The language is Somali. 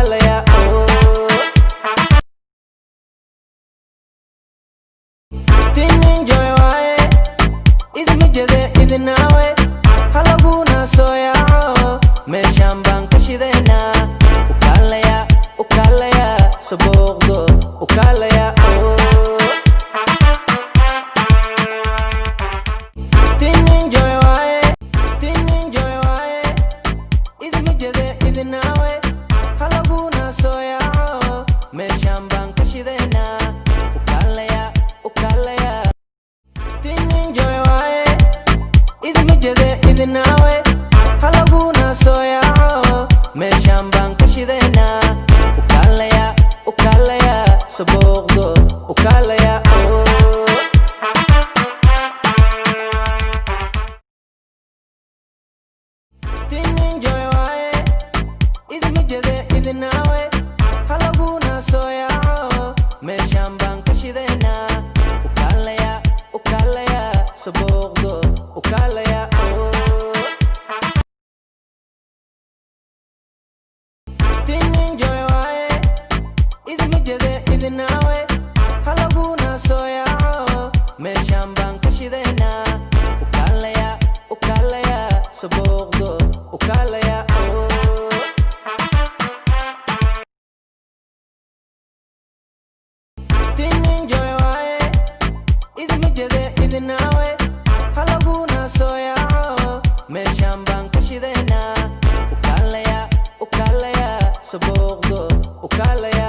ukaalaya tinin joy waaye idima jede idinaawe halaguna soo yaaco meeshaan baan ka shidaynaa ukaalaya sabooqdo ukaalaya tinin joy waaye idima jede idinaawe halaguna soo yaaco meeshaan baan ka shidaynaa ukaalaya tinin joy waaye idima jede idinaawe halaguna soo yaaco meeshaan baan ka shidaynaa ukaalaya sabooqdo ukaalaya tinin joy waaye idima jede idinaawe halaguna soo yaaco meeshaan baan ka shidaynaa ukaalaya sabooqdo ukaalaya tinin joy waaye idima jede idinaawe halaguna soo yaaco meeshaan baan ka shidaynaa ukaalaya sabooqdo ukaalaya tinin joy waaye idima jede idinaawe halaguna soo yaaco meeshaan baan ka shidaynaa ukaalaya sabooqdo ukaalaya